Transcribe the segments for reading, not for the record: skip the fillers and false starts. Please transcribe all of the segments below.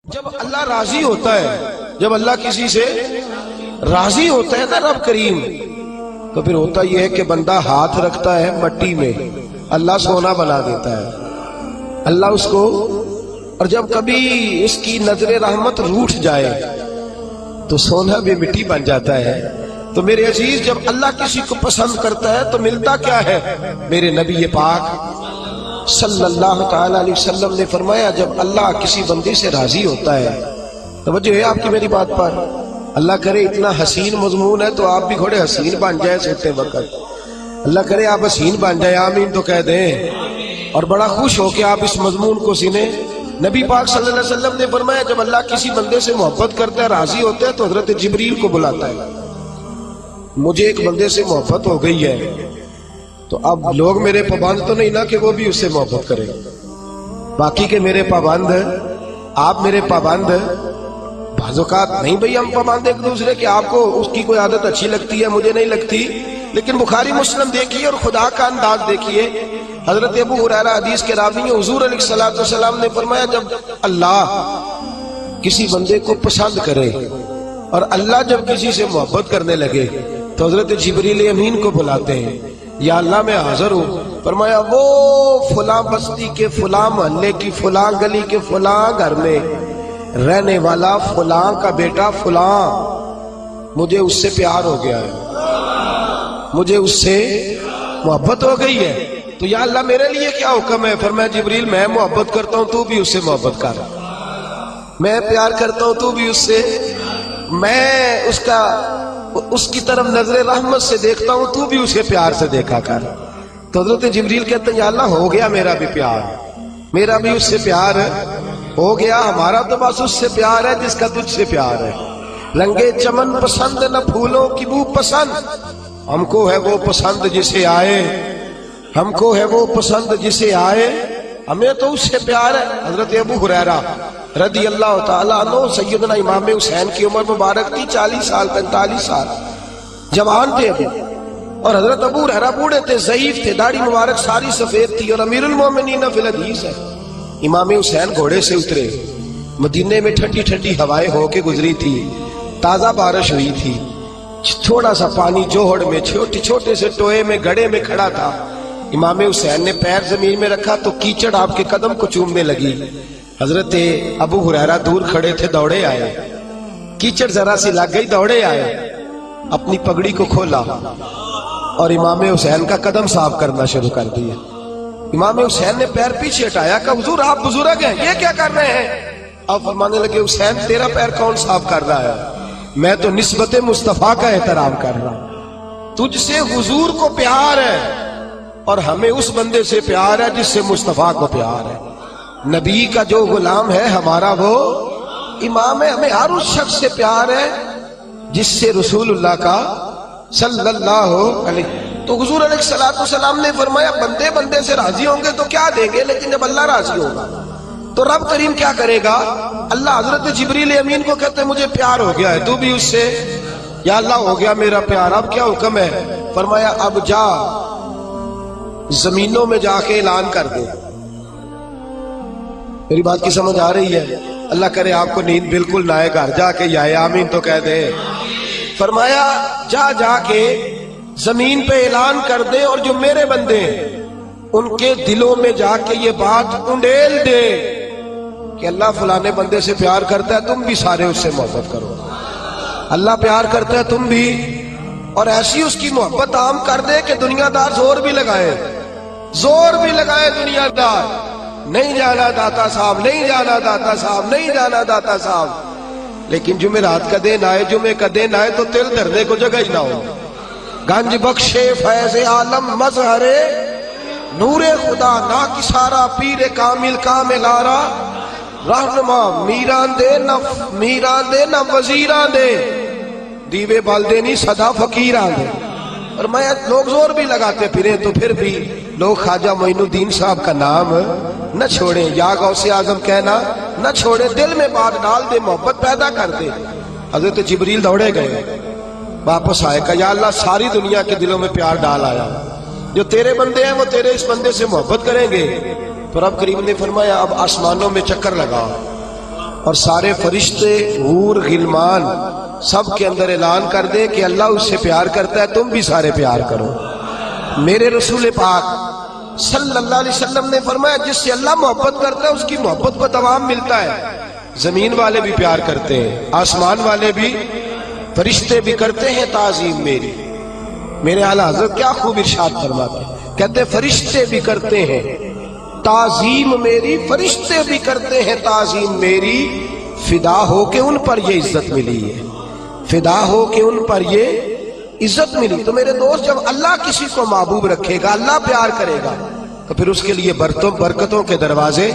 جب اللہ راضی ہوتا ہے، جب اللہ کسی سے راضی ہوتا ہے نا رب کریم، تو پھر ہوتا یہ ہے کہ بندہ ہاتھ رکھتا ہے مٹی میں، اللہ سونا بنا دیتا ہے اللہ اس کو. اور جب کبھی اس کی نظر رحمت روٹھ جائے تو سونا بھی مٹی بن جاتا ہے. تو میرے عزیز، جب اللہ کسی کو پسند کرتا ہے تو ملتا کیا ہے؟ میرے نبی پاک صلی اللہ تعالی علیہ وسلم نے فرمایا، جب اللہ کسی بندے سے راضی ہوتا ہے، توجہ ہے آپ کی میری بات پر، اللہ کرے اتنا حسین مضمون ہے تو آپ بھی تھوڑے حسین بن جائے سوتے وقت، اللہ کرے آپ حسین بن جائے، آمین تو کہہ دیں، اور بڑا خوش ہو کہ آپ اس مضمون کو سنیں. نبی پاک صلی اللہ علیہ وسلم نے فرمایا، جب اللہ کسی بندے سے محبت کرتا ہے، راضی ہوتا ہے، تو حضرت جبریل کو بلاتا ہے. مجھے ایک بندے سے محبت ہو گئی ہے، تو اب لوگ میرے پابند تو نہیں نا کہ وہ بھی اس سے محبت کرے، باقی کے میرے پابند، آپ میرے پابند، بعض اوقات نہیں بھئی ہم پابند ایک دوسرے کے، آپ کو اس کی کوئی عادت اچھی لگتی ہے، مجھے نہیں لگتی، لیکن بخاری مسلم دیکھیے اور خدا کا انداز دیکھیے. حضرت ابو ہریرہ حدیث کے راوی ہیں، حضور علیہ الصلوۃ والسلام نے فرمایا، جب اللہ کسی بندے کو پسند کرے اور اللہ جب کسی سے محبت کرنے لگے تو حضرت جبریل امین کو بلاتے ہیں، یا اللہ میں حاضر ہوں. فرمایا، وہ فلاں بستی کے فلاں محلے کی فلاں گلی کے فلاں گھر میں رہنے والا فلاں کا بیٹا فلاں، مجھے اس سے پیار ہو گیا ہے، مجھے اس سے محبت ہو گئی ہے، تو یا اللہ میرے لیے کیا حکم ہے؟ فرمایا، جبریل میں محبت کرتا ہوں، تو بھی اس سے محبت کر، میں پیار کرتا ہوں، تو بھی اس سے، میں اس کی طرف نظر رحمت سے دیکھتا ہوں، تو بھی اسے پیار سے دیکھا کر. تو حضرت جبریل کہتے ہیں، یا اللہ ہو گیا میرا بھی پیار، میرا بھی اس سے پیار ہو گیا، ہمارا تو بس اس سے پیار ہے جس کا تجھ سے پیار ہے. رنگے چمن پسند نہ پھولوں کی بو پسند، ہم کو ہے وہ پسند جسے آئے، ہم کو ہے وہ پسند جسے آئے، ہمیں تو اس سے پیار ہے. حضرت ابو ہریرہ رضی اللہ تعالیٰ عنہ، سیدنا امام حسین کی عمر مبارک تھی 40 سال 45 سال، جوان تھے ابھی، اور حضرت ابو ہریرہ بوڑھے تھے، ضعیف تھے، داڑھی مبارک ساری سفید تھی، اور امیر المومنین فی الحدیث ہے. امام حسین گھوڑے سے اترے، مدینے میں ٹھنڈی ٹھنڈی ہوائیں ہو کے گزری تھی، تازہ بارش ہوئی تھی، تھوڑا سا پانی جوہڑ میں چھوٹے سے ٹوئے میں گڑھے میں کھڑا تھا. امام حسین نے پیر زمین میں رکھا تو کیچڑ آپ کے قدم کو چومنے لگی. حضرت ابو ہریرہ دور کھڑے تھے، دوڑے آئے، کیچڑ ذرا سی لگ گئی، دوڑے آئے، اپنی پگڑی کو کھولا اور امام حسین کا قدم صاف کرنا شروع کر دیا. امام حسین نے پیر پیچھے ہٹایا کہ حضور آپ بزرگ ہیں، یہ کیا کر رہے ہیں؟ اب فرمانے لگے، حسین تیرا پیر کون صاف کر رہا ہے؟ میں تو نسبت مصطفیٰ کا احترام کر رہا ہوں. تجھ سے حضور کو پیار ہے اور ہمیں اس بندے سے پیار ہے جس سے مصطفیٰ کو پیار ہے. نبی کا جو غلام ہے ہمارا وہ امام ہے. ہمیں ہر اس شخص سے پیار ہے جس سے رسول اللہ کا صلی اللہ علیہ. تو حضور علیہ السلام نے فرمایا، بندے بندے سے راضی ہوں گے تو کیا دیں گے، لیکن جب اللہ راضی ہوگا تو رب کریم کیا کرے گا؟ اللہ حضرت جبریل امین کو کہتے ہیں، مجھے پیار ہو گیا ہے، تو بھی اس سے، یا اللہ ہو گیا میرا پیار، اب کیا حکم ہے؟ فرمایا، اب جا زمینوں میں جا کے اعلان کر دے. میری بات کی سمجھ آ رہی ہے؟ اللہ کرے آپ کو نیند بالکل نہ آئے، گھر جا کے یا آمین تو کہہ دے. فرمایا، جا کے زمین پہ اعلان کر دے، اور جو میرے بندے ان کے دلوں میں جا کے یہ بات انڈیل دے کہ اللہ فلانے بندے سے پیار کرتا ہے، تم بھی سارے اس سے محبت کرو، اللہ پیار کرتا ہے تم بھی، اور ایسی اس کی محبت عام کر دے کہ دنیا دار زور بھی لگائے دنیا دار، نہیں جانا داتا صاحب، نہیں جانا داتا صاحب، نہیں جانا داتا صاحب، لیکن جمعرات کا دن آئے، جمعے کا دن آئے تو تل دھرنے کو جگہ ہی نہ ہو. گنج بخشے فیض عالم مظہر نور خدا نا کسارا، پیر کامل کامل آرا، رہنما میران دے نہ وزیران دے، دیوے بالدے نہیں صدا فقیران دے. اور میں لوگ زور بھی لگاتے پھریں تو پھر بھی لوگ خواجہ معین الدین صاحب کا نام نہ چھوڑیں، یا غوث اعظم کہنا نہ چھوڑیں، دل میں بات ڈال دے، محبت پیدا کر دے. حضرت جبریل دوڑے گئے، واپس آئے، کہ یا اللہ ساری دنیا کے دلوں میں پیار ڈال آیا، جو تیرے بندے ہیں وہ تیرے اس بندے سے محبت کریں گے. تو رب کریم نے فرمایا، اب آسمانوں میں چکر لگاؤ، اور سارے فرشتے حور غلمان سب کے اندر اعلان کر دے کہ اللہ اس سے پیار کرتا ہے، تم بھی سارے پیار کرو۔ میرے رسول پاک صلی اللہ علیہ وسلم نے فرمایا جس سے اللہ محبت کرتا ہے اس کی محبت کو دوام ملتا ہے۔ زمین والے بھی پیار کرتے ہیں، آسمان والے بھی، فرشتے بھی کرتے ہیں تعظیم میری۔ میرے اعلیٰ حضرت کیا خوب ارشاد فرماتے ہیں، کہتے ہیں فرشتے بھی کرتے ہیں تعظیم میری، فرشتے بھی کرتے ہیں تعظیم میری، فدا ہو کے ان پر یہ عزت ملی ہے، فدا ہو کے ان پر یہ عزت ملی۔ تو میرے دوست جب اللہ کسی کو محبوب رکھے گا، اللہ پیار کرے گا، تو پھر اس کے لیے برکتوں کے دروازے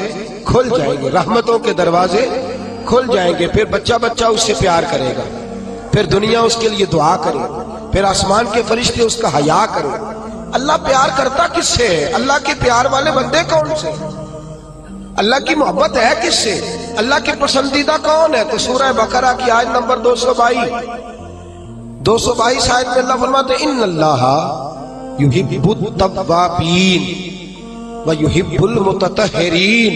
کھل جائیں گے، رحمتوں کے دروازے کھل جائیں گے، پھر بچہ بچہ اس سے پیار کرے گا، پھر دنیا اس کے لیے دعا کرے گا، پھر آسمان کے فرشتے اس کا حیا کرے گا۔ اللہ پیار کرتا کس سے ہے؟ اللہ کے پیار والے بندے کون سے؟ اللہ کی محبت ہے کس سے؟ اللہ کے پسندیدہ کون ہے؟ تو سورہ بقرہ کی آیت نمبر 222 آیت میں اللہ فرماتے ہیں ان اللہ یحب التوابین ویحب المتطہرین۔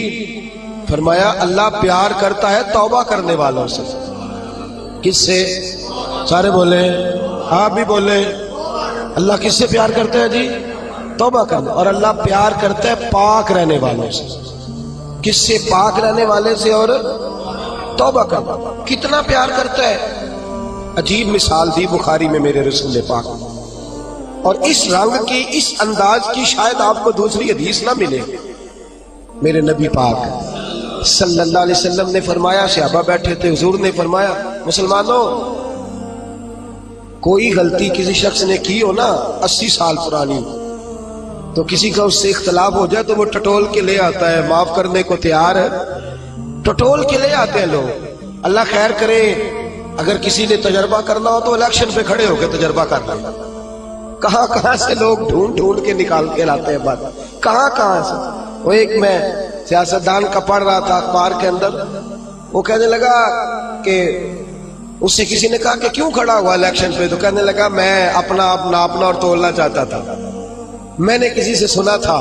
فرمایا اللہ پیار کرتا ہے توبہ کرنے والوں سے۔ کس سے؟ سارے بولیں، آپ بھی بولیں، اللہ کس سے پیار کرتا ہے جی؟ توبہ کرنا۔ اور اللہ پیار کرتا ہے پاک رہنے والوں سے۔ کس سے؟ پاک رہنے والے سے اور توبہ کرنا۔ کتنا پیار کرتا ہے؟ عجیب مثال دی بخاری میں میرے رسول پاک، اور اس رنگ کی، اس انداز کی شاید آپ کو دوسری حدیث نہ ملے۔ میرے نبی پاک صلی اللہ علیہ وسلم نے فرمایا، صحابہ بیٹھے تھے، حضور نے فرمایا مسلمانوں کوئی غلطی کسی شخص نے کی ہو نا 80 سال پرانی، تو کسی کا اس سے اختلاف ہو جائے تو وہ ٹٹول کے لے آتا ہے، معاف کرنے کو تیار ہے، ٹٹول کے لے آتے ہیں لوگ۔ اللہ خیر کرے، اگر کسی نے تجربہ کرنا ہو تو الیکشن پہ کھڑے ہو کے تجربہ کر لیں، کہاں کہاں سے لوگ ڈھونڈ کے نکال کے لاتے ہیں بات، کہاں سے۔ وہ ایک میں سیاستدان کا پڑھ رہا تھا اخبار کے اندر، وہ کہنے لگا کہ اس سے کسی نے کہا کہ کیوں کھڑا ہوا الیکشن پہ؟ تو کہنے لگا میں اپنا آپ ناپنا اور تولنا چاہتا تھا۔ میں نے کسی سے سنا تھا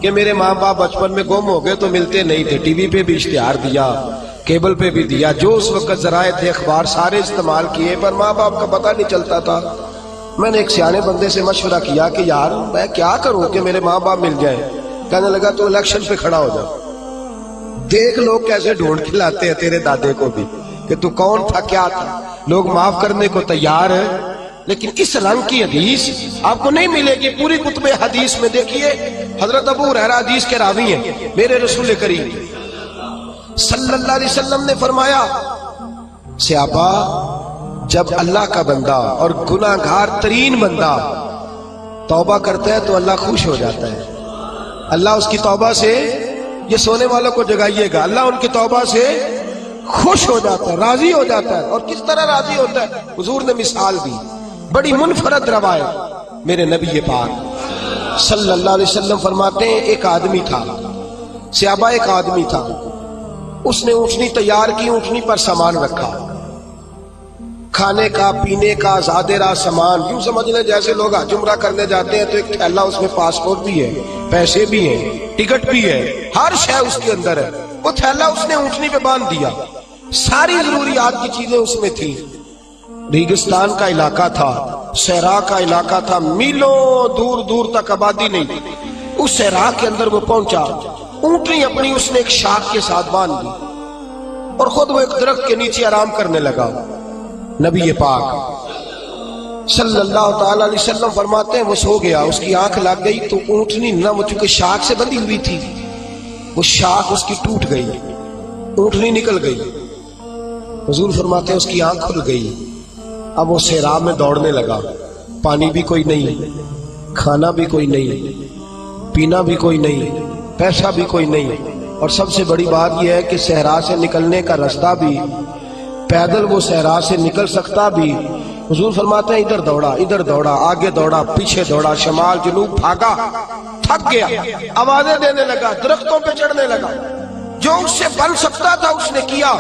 کہ میرے ماں باپ بچپن میں گم ہو گئے تو ملتے نہیں تھے، ٹی وی پہ بھی اشتہار دیا، کیبل پہ بھی دیا، جو اس وقت ذرائع تھے اخبار سارے استعمال کیے، پر ماں باپ کا پتہ نہیں چلتا تھا۔ میں نے ایک سیانے بندے سے مشورہ کیا کہ یار میں کیا کروں کہ میرے ماں باپ مل جائیں؟ کہنے لگا تو الیکشن پہ کھڑا ہو جا، دیکھ لوگ کیسے ڈھونڈ کے لاتے ہیں تیرے دادے کو بھی کہ تو کون تھا، کیا تھا۔ لوگ معاف کرنے کو تیار ہے، لیکن اس رنگ کی حدیث آپ کو نہیں ملے گی پوری کتب حدیث میں۔ دیکھیے حضرت ابو ہریرہ حدیث کے راوی ہیں، میرے رسول کریم صلی اللہ علیہ وسلم نے فرمایا صحابہ جب اللہ کا بندہ اور گناہ گار ترین بندہ توبہ کرتا ہے تو اللہ خوش ہو جاتا ہے، اللہ اس کی توبہ سے، یہ سونے والوں کو جگائیے گا، اللہ ان کی توبہ سے خوش ہو جاتا ہے، راضی ہو جاتا ہے۔ اور کس طرح راضی ہوتا ہے؟ حضور نے مثال دی، بڑی منفرد روایت، میرے نبی پاک صلی اللہ علیہ وسلم فرماتے ہیں ایک آدمی تھا، صحابہ ایک آدمی تھا، اس نے اونٹنی تیار کی، اونٹنی پر سامان رکھا، کھانے کا پینے کا زیادہ راہ سامان، یوں سمجھ لیں جیسے لوگ حج عمرہ کرنے جاتے ہیں تو ایک تھیلا، اس میں پاسپورٹ بھی ہے، پیسے بھی ہیں، ٹکٹ بھی ہے، ہر شے اس کے اندر ہے۔ وہ تھیلا اس نے اونٹنی پہ باندھ دیا، ساری ضروریات کی چیزیں اس میں تھی۔ ریگستان کا علاقہ تھا، صحرا کا علاقہ تھا، میلوں دور دور تک آبادی نہیں، اس صحرا کے اندر وہ پہنچا، اونٹنی اپنی اس نے ایک شاخ کے ساتھ باندھ دی اور خود وہ ایک درخت کے نیچے آرام کرنے لگا۔ نبی پاک صلی اللہ تعالی علیہ وسلم فرماتے ہیں وہ سو گیا، اس کی آنکھ لگ گئی تو اونٹنی نہ، وہ چونکہ شاخ سے بندھی ہوئی تھی، وہ شاخ اس کی ٹوٹ گئی، اونٹنی نکل گئی۔ حضور فرماتے ہیں اس کی آنکھ کھل گئی، اب وہ صحرا میں دوڑنے لگا، پانی بھی کوئی نہیں، کھانا بھی کوئی نہیں، پینا بھی کوئی نہیں، پیسہ بھی کوئی نہیں، اور سب سے بڑی بات یہ ہے کہ صحرا سے نکلنے کا راستہ بھی، پیدل وہ صحرا سے نکل سکتا بھی۔ حضور فرماتے ہیں ادھر دوڑا، آگے دوڑا، پیچھے دوڑا، شمال جنوب بھاگا، تھک گیا، آوازیں دینے لگا، درختوں پہ چڑھنے لگا، جو اس سے بن سکتا تھا اس نے کیا،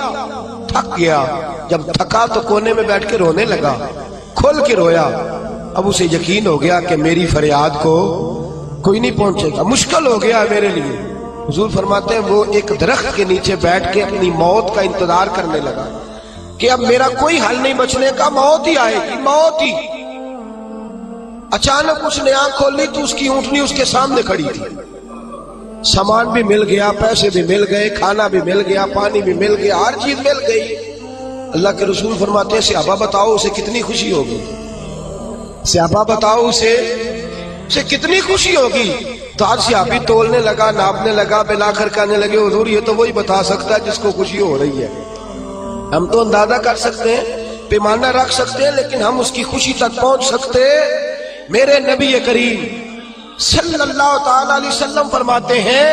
تھک گیا۔ جب تھکا تو کونے میں بیٹھ کے رونے لگا، کھول کے رویا۔ اب اسے یقین ہو گیا کہ میری فریاد کو کوئی نہیں پہنچے گا، مشکل ہو گیا میرے لیے، حضور فرماتے ہیں وہ ایک درخت کے نیچے بیٹھ کے اپنی موت کا انتظار کرنے لگا کہ اب میرا کوئی حل نہیں بچنے کا، موت ہی آئے گی، موت ہی۔ اچانک اس نے آنکھ کھولی تو اس کی اونٹنی اس کے سامنے کھڑی تھی، سامان بھی مل گیا، پیسے بھی مل گئے، کھانا بھی مل گیا، پانی بھی مل گیا، ہر چیز مل گئی۔ اللہ کے رسول فرماتے ہیں صحابہ بتاؤ اسے کتنی خوشی ہوگی، صحابہ بتاؤ اسے کتنی خوشی ہوگی۔ تو آج صحابی تولنے لگا، ناپنے لگا، بلاخر کہنے لگے حضور یہ تو وہی بتا سکتا ہے جس کو خوشی ہو رہی ہے، ہم تو اندازہ کر سکتے ہیں، پیمانہ رکھ سکتے ہیں، لیکن ہم اس کی خوشی تک پہنچ سکتے۔ میرے نبی کریم صلی اللہ تعالی علیہ وسلم فرماتے ہیں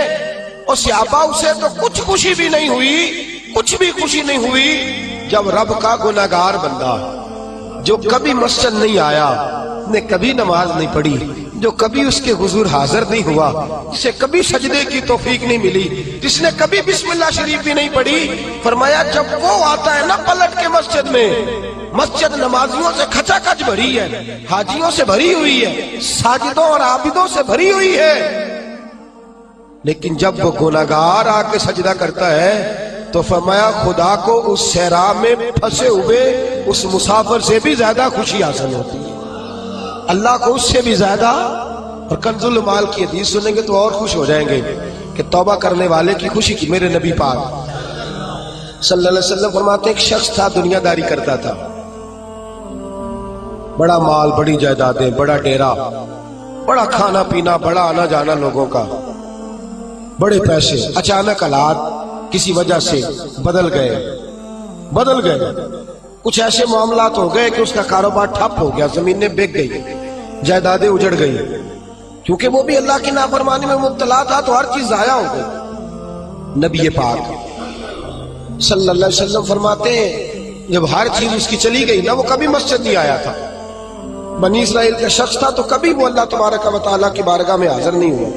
اور صحابہ اسے تو کچھ خوشی بھی نہیں ہوئی، کچھ بھی خوشی نہیں ہوئی جب رب کا گناہگار بندہ جو کبھی مسجد نہیں آیا، نے کبھی نماز نہیں پڑھی، جو کبھی اس کے حضور حاضر نہیں ہوا، جسے کبھی سجدے کی توفیق نہیں ملی، جس نے کبھی بسم اللہ شریف بھی نہیں پڑھی، فرمایا جب وہ آتا ہے نا پلٹ کے مسجد میں، مسجد نمازیوں سے کھچا کھچ بھری ہے، حاجیوں سے بھری ہوئی ہے، ساجدوں اور عابدوں سے بھری ہوئی ہے، لیکن جب وہ گناہگار آ کے سجدہ کرتا ہے تو فرمایا خدا کو اس صحرا میں پھنسے ہوئے اس مسافر سے بھی زیادہ خوشی حاصل ہوتی ہے، اللہ کو اس سے بھی زیادہ۔ اور کنز المال کی حدیث سنیں گے تو اور خوش ہو جائیں گے کہ توبہ کرنے والے کی خوشی کی۔ میرے نبی پاک صلی اللہ علیہ وسلم فرماتے ہیں ایک شخص تھا، دنیا داری کرتا تھا، بڑا مال، بڑی جائیدادیں، بڑا ڈیرا، بڑا کھانا پینا، بڑا آنا جانا لوگوں کا، بڑے پیسے۔ اچانک حالات کسی وجہ سے بدل گئے، کچھ ایسے معاملات ہو گئے کہ اس کا کاروبار ٹھپ ہو گیا، زمینیں بک گئی، جائیدادیں اجڑ گئی، کیونکہ وہ بھی اللہ کی نافرمانی میں مبتلا تھا تو ہر چیز ضائع ہو گئی۔ نبی پاک صلی اللہ علیہ وسلم فرماتے ہیں جب ہر چیز اس کی چلی گئی نا، وہ کبھی مسجد نہیں آیا تھا، بنی اسرائیل کا شخص تھا تو کبھی وہ اللہ تبارک و تعالیٰ کی بارگاہ میں حاضر نہیں ہوا۔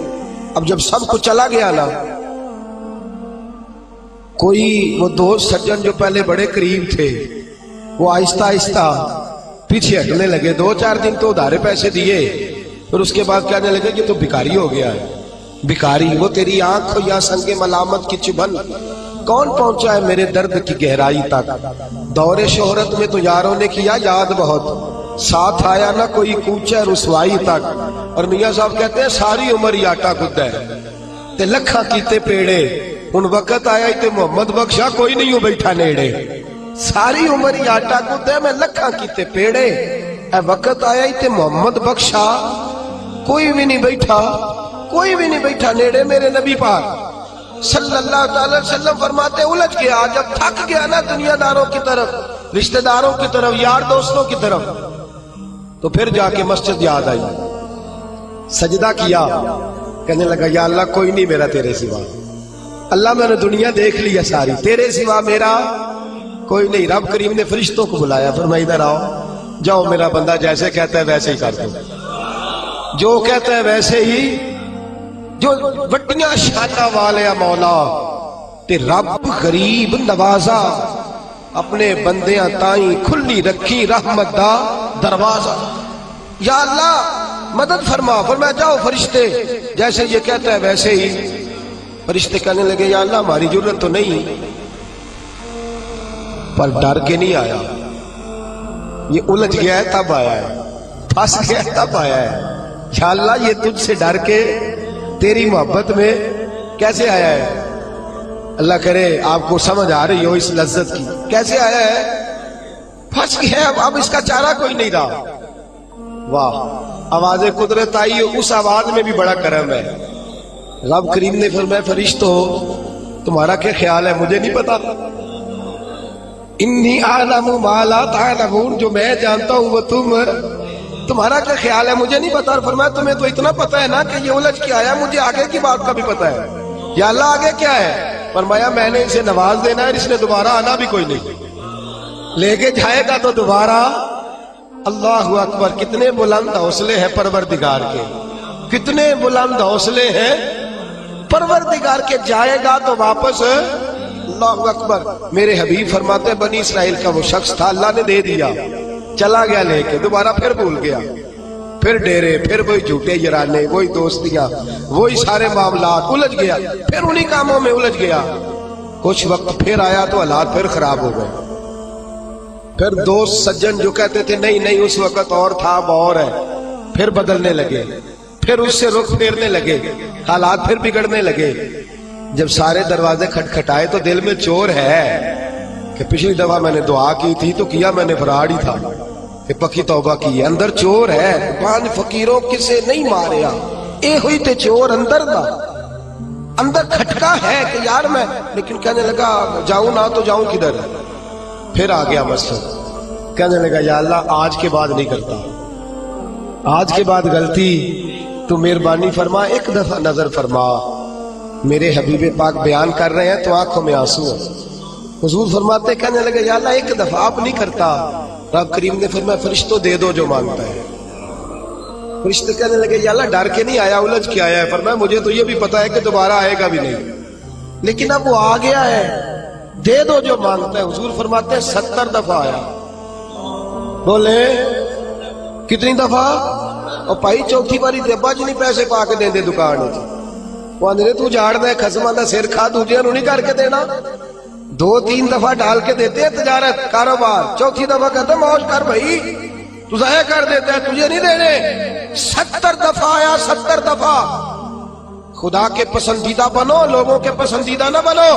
اب جب سب کچھ چلا گیا نا، کوئی وہ دوست سجن جو پہلے بڑے قریب تھے وہ آہستہ آہستہ پیچھے ہٹنے لگے، 2-4 دن تو ادھارے پیسے دیے، پھر اس کے بعد کہنے لگے کہ تو بھکاری ہو گیا ہے، بھکاری، وہ تیری آنکھ یا سنگ ملامت کی چبھن کون پہنچا ہے میرے درد کی گہرائی تک، دور شہرت میں تو یاروں نے کیا یاد بہت، ساتھ آیا نہ کوئی کوچہ رسوائی تک۔ اور میاں صاحب کہتے ہیں ساری عمر ہی آٹا گدا ہے تے لکھاں کیتے پیڑے، ان وقت آیا تے محمد بخشا کوئی نہیں ہو بیٹھا نیڑے، ساری عمر ہی آٹا گدا ہے میں لکھاں کیتے پیڑے، اے وقت آیا تے محمد بخشا کوئی بھی نہیں بیٹھا نیڑے۔ میرے نبی پاک صلی اللہ تعالی وسلم فرماتے الجھ گیا، جب تھک گیا نا دنیا داروں کی طرف، رشتہ داروں کی طرف، یار دوستوں کی طرف، تو پھر جا کے مسجد یاد آئی، سجدہ کیا، کہنے لگا یا اللہ کوئی نہیں میرا تیرے سوا، اللہ میں نے دنیا دیکھ لیا ساری، تیرے سوا میرا کوئی نہیں۔ رب کریم نے فرشتوں کو بلایا، فرمایا ادھر آؤ، جاؤ میرا بندہ جیسے کہتا ہے ویسے ہی کر دو، جو کہتا ہے ویسے ہی، جو وٹیاں شانہ والے مولا تے رب غریب نوازا، اپنے بندیاں تائیں کھلی رکھی رحمت دا دروازہ، یا اللہ مدد فرما۔ فرمایا جاؤ فرشتے جیسے یہ کہتا ہے ویسے ہی۔ فرشتے کہنے لگے یا اللہ ہماری ضرورت تو نہیں، پر ڈر کے نہیں آیا، یہ الجھ گیا ہے تب آیا ہے، پھنس گیا ہے تب آیا ہے، یا اللہ یہ تجھ سے ڈر کے تیری محبت میں کیسے آیا ہے؟ اللہ کرے آپ کو سمجھ آ رہی ہو اس لذت کی، کیسے آیا ہے؟ پھنس گیا ہے، اب اس کا چارہ کوئی نہیں رہا۔ واہ، آواز قدرت آئی، اس آواز میں بھی بڑا کرم ہے۔ رب کریم نے فرمایا فرشتو تمہارا کیا خیال ہے مجھے نہیں پتا، انی اعلم ما لا تعلمون، جو میں جانتا ہوں وہ تمہارا کیا خیال ہے مجھے نہیں پتا۔ اور فرمایا تمہیں تو اتنا پتا ہے نا کہ یہ الجھ کے آیا، مجھے آگے کی بات کا بھی پتا ہے، یا اللہ آگے کیا ہے؟ فرمایا میں نے اسے نواز دینا ہے، اس نے دوبارہ آنا بھی کوئی نہیں، لے کے جائے گا تو دوبارہ۔ اللہ اکبر، کتنے بلند حوصلے ہیں پروردگار کے، کتنے بلند حوصلے ہیں پروردگار کے، جائے گا تو واپس۔ اللہ اکبر، میرے حبیب فرماتے ہیں بنی اسرائیل کا وہ شخص تھا، اللہ نے دے دیا، چلا گیا لے کے، دوبارہ پھر بھول گیا، پھر ڈیرے، پھر وہی جھوٹے یارانے، وہی دوستیاں، وہی سارے معاملات، الجھ گیا، پھر انہی کاموں میں الجھ گیا۔ کچھ وقت پھر آیا تو حالات پھر خراب ہو گئے۔ پھر دوست سجن جو کہتے تھے نہیں نہیں اس وقت اور تھا اب اور ہے، پھر بدلنے لگے، پھر اس سے رخ پھیرنے لگے، حالات پھر بگڑنے لگے۔ جب سارے دروازے کھٹکھٹائے تو دل میں چور ہے کہ پچھلی دفعہ میں نے دعا کی تھی تو کیا میں نے فراڈ ہی تھا، کہ پکی توبہ کی ہے، اندر چور ہے۔ 5 فقیروں کسے نہیں ماریا، اے ہوئی تے چور اندر دا، اندر کھٹکا ہے کہ یار میں، لیکن کہنے لگا جاؤں نہ تو جاؤں کدھر۔ پھر آ گیا مسجد، کہنے لگا یا اللہ آج کے بعد نہیں کرتا، آج کے بعد غلطی تو مہربانی فرما، ایک دفعہ نظر فرما۔ میرے حبیب پاک بیان کر رہے ہیں تو آنکھوں میں آنسو ہیں۔ حضور فرماتے کہنے لگے یا اللہ ایک دفعہ آپ نہیں کرتا۔ رب کریم نے فرمایا فرشتوں دے دو جو مانگتا ہے۔ فرشتے کہنے لگے یا اللہ ڈر کے نہیں آیا، الجھ کے آیا ہے۔ فرمایا مجھے تو یہ بھی پتا ہے کہ دوبارہ آئے گا بھی نہیں، لیکن اب وہ آ گیا ہے، دے دو جو مانگتا ہے۔ حضور فرماتے ہیں 70 دفعہ آیا۔ بولے کتنی دفعہ؟ اور پائی چوتھی باری دبا جی نہیں پیسے پا کے دیں دے دکان ہے، وہ اندرے تو جاڑ دے خسمہ دا سر کھا دوجے انہوں نہیں کر کے دینا۔ 2-3 دفعہ ڈال کے دیتے ہیں تجارت کاروبار، چوتھی دفعہ کہتے ہیں موج کر بھائی تو ضائع کر دیتے ہیں، تجھے نہیں دینے۔ 70 دفعہ آیا، 70 دفعہ۔ خدا کے پسندیدہ بنو، لوگوں کے پسندیدہ نہ بنو۔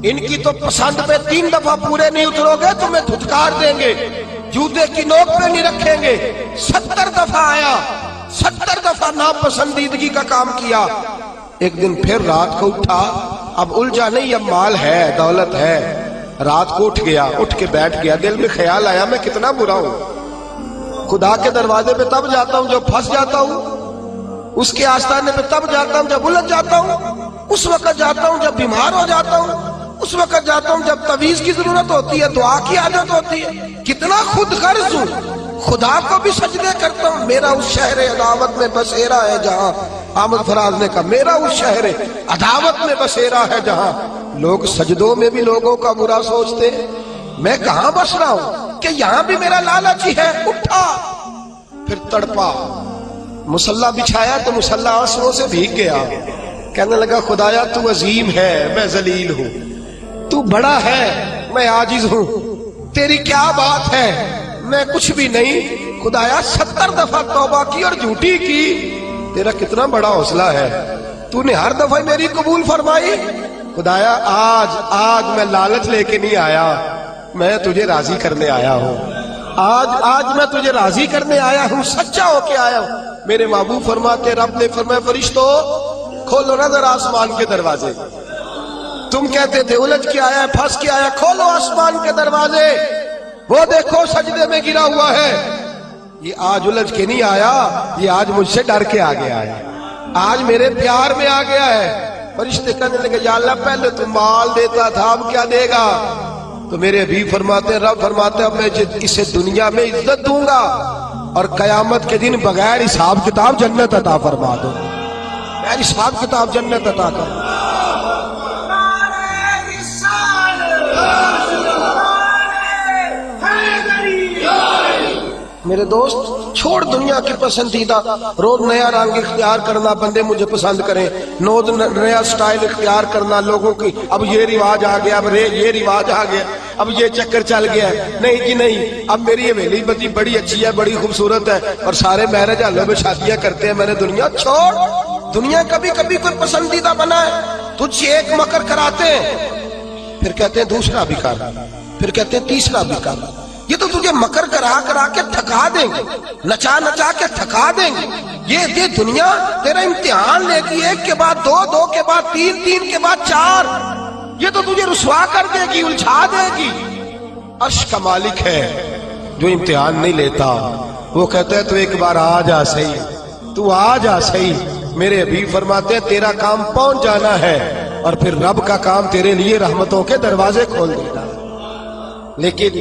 ان کی تو پسند پہ 3 دفعہ پورے نہیں اترو گے تمہیں دھتکار دیں گے، جوتے کی نوک پہ نہیں رکھیں گے۔ 70 دفعہ آیا، 70 دفعہ ناپسندیدگی کا کام کیا۔ ایک دن پھر رات کو اٹھا، اب الجھا نہیں، اب مال ہے، دولت ہے۔ رات کو اٹھ گیا، اٹھ کے بیٹھ گیا، دل میں خیال آیا میں کتنا برا ہوں، خدا کے دروازے پہ تب جاتا ہوں جب پھنس جاتا ہوں، اس کے آستانے پہ تب جاتا ہوں جب الجھ جاتا ہوں، اس وقت جاتا ہوں جب بیمار ہو جاتا ہوں، اس وقت جاتا ہوں جب تعویذ کی ضرورت ہوتی ہے، دعا کی عادت ہوتی ہے۔ کتنا خود غرض ہوں، خدا کو بھی سجدے کرتا ہوں۔ میرا اس شہر عداوت میں بسیرا ہے جہاں، احمد فراز نے کہا میرا اس شہر عداوت میں بسیرا ہے جہاں، لوگ سجدوں میں بھی لوگوں کا برا سوچتے ہیں، میں کہاں بس رہا ہوں کہ یہاں بھی میرا لالچ ہی ہے۔ اٹھا، پھر تڑپا، مصلی بچھایا تو مصلی آنسوؤں سے بھیگ گیا۔ کہنے لگا خدایا تو عظیم ہے، میں ذلیل ہوں، تو بڑا ہے، میں عاجز ہوں، تیری کیا بات ہے، میں کچھ بھی نہیں۔ خدایا 70 دفعہ توبہ کی اور جھوٹی کی، تیرا کتنا بڑا حوصلہ ہے، تو نے ہر دفعہ میری قبول فرمائی۔ خدایا آج میں لالچ لے کے نہیں آیا، میں تجھے راضی کرنے آیا ہوں، آج میں تجھے راضی کرنے آیا ہوں، سچا ہو کے آیا ہوں۔ میرے محبوب فرماتے، رب نے فرمایا فرشتوں کھولو نا ذرا آسمان کے دروازے، تم کہتے تھے الجھ کے آیا، پھنس کے آیا، کھولو آسمان کے دروازے، وہ دیکھو سجدے میں گرا ہوا ہے۔ یہ آج الجھ کے نہیں آیا، یہ آج مجھ سے ڈر کے آ گیا ہے، آج میرے پیار میں آ گیا ہے۔ فرشتے کہنے لگے یا اللہ پہلے تو مال دیتا تھا، اب کیا دے گا؟ تو میرے حبیب فرماتے ہیں، رب فرماتے ہیں اب میں اسے دنیا میں عزت دوں گا اور قیامت کے دن بغیر حساب کتاب جنت عطا فرما دو، بغیر حساب کتاب جنت عطا کر۔ میرے دوست چھوڑ دنیا کی پسندیدہ، روز نیا رنگ اختیار کرنا، بندے مجھے پسند کریں، روز نیا سٹائل اختیار کرنا لوگوں کی، اب یہ رواج آ گیا، اب یہ رواج آ گیا، اب یہ چکر چل گیا ہے، نہیں جی نہیں، اب میری حویلی بڑی اچھی ہے، بڑی خوبصورت ہے اور سارے میرج ہالوں میں شادیاں کرتے ہیں، میں نے دنیا چھوڑ۔ دنیا کبھی کبھی کوئی پسندیدہ بنا ہے، تجھ سے ایک مکر کراتے ہیں، پھر کہتے ہیں دوسرا بھی کر، پھر کہتے ہیں تیسرا بھی کر۔ یہ تو تجھے مکر کرا کے تھکا دیں گے، نچا کے تھکا دیں گے۔ یہ دنیا تیرا امتحان لے گی، 1 کے بعد 2، 2 کے بعد 3، 3 کے بعد 4۔ یہ تو تجھے رسوا کر دے گی، الجھا دے گی۔ عرش کا مالک ہے جو امتحان نہیں لیتا، وہ کہتا ہے تو ایک بار آ جا صحیح، تو آ جا صحیح۔ میرے حبیب فرماتے ہیں تیرا کام پہنچ جانا ہے اور پھر رب کا کام تیرے لیے رحمتوں کے دروازے کھول دینا۔ لیکن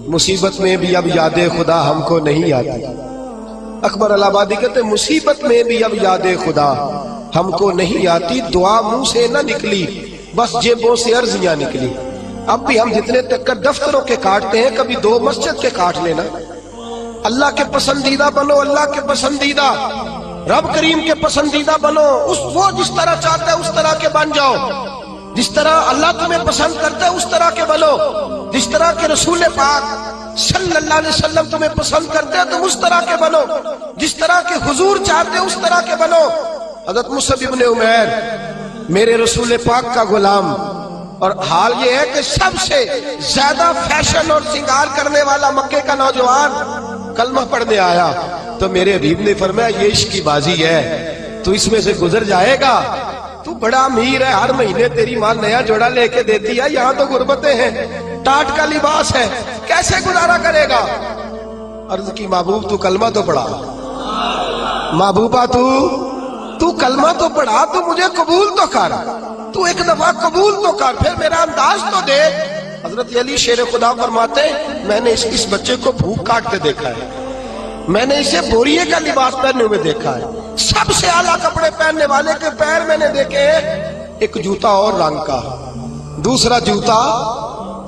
مصیبت میں بھی اب یاد خدا ہم کو نہیں آتی۔ اکبر الہ آبادی کہتے مصیبت میں بھی اب یاد خدا ہم کو نہیں آتی، دعا منہ سے نہ نکلی، بس جیبوں سے عرضیاں نکلی۔ اب بھی ہم جتنے تک دفتروں کے کاٹتے ہیں، کبھی 2 مسجد کے کاٹ لینا، اللہ کے پسندیدہ بنو، اللہ کے پسندیدہ، رب کریم کے پسندیدہ بنو، وہ جس طرح چاہتا ہے اس طرح کے بن جاؤ، جس طرح اللہ تمہیں پسند کرتا ہے اس طرح کے بنو، جس طرح کے رسول پاک صلی اللہ علیہ وسلم تمہیں پسند کرتے ہیں تم اس طرح کے بنو، جس طرح کے حضور چاہتے ہیں اس طرح کے بنو۔ حضرت مصعب ابن عمیر میرے رسول پاک کا غلام، اور حال یہ ہے کہ سب سے زیادہ فیشن اور سنگار کرنے والا مکے کا نوجوان کلمہ پڑھنے آیا تو میرے حبیب نے فرمایا یہ عشق کی بازی ہے، تو اس میں سے گزر جائے گا، تو بڑا امیر ہے، ہر مہینے تیری ماں نیا جوڑا لے کے دیتی ہے، یہاں تو غربتیں ہیں، ٹاٹ کا لباس ہے، کیسے گزارا کرے گا؟ عرض کی محبوب تو کلمہ تو پڑھا، محبوبہ تو کلمہ تو پڑھا، تو مجھے قبول تو کر، تو ایک دفعہ قبول تو کر، پھر میرا انداز تو دے۔ حضرت علی شیر خدا فرماتے میں نے اس بچے کو بھوک کاٹتے دیکھا ہے، میں نے اسے بوریے کا لباس پہننے ہوئے دیکھا ہے، سب سے اعلیٰ کپڑے پہننے والے کے پیر میں نے دیکھے، ایک جوتا اور رنگ کا، دوسرا جوتا